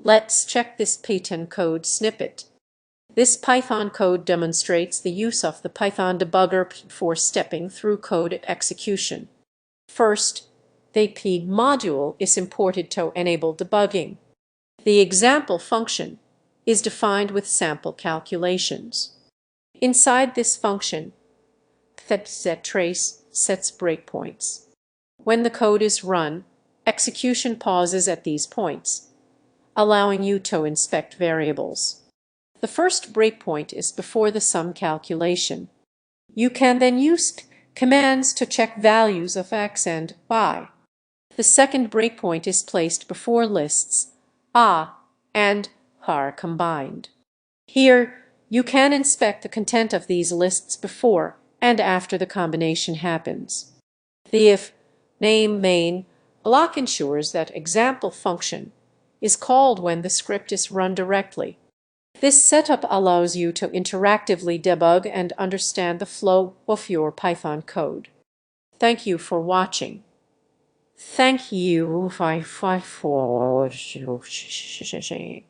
Let's check this Python code snippet. This Python code demonstrates the use of the Python debugger for stepping through code execution. First, the P module is imported to enable debugging. The example function is defined with sample calculations. Inside this function, setTrace sets breakpoints. When the code is run, execution pauses at these points, allowing you to inspect variables. The first breakpoint is before the sum calculation. You can then use commands to check values of x and y. The second breakpoint is placed before lists a and are combined. Here, you can inspect the content of these lists before and after the combination happens. The if name main block ensures that example function is called when the script is run directly. This setup allows you to interactively debug and understand the flow of your Python code. Thank you for watching. Thank you for watching.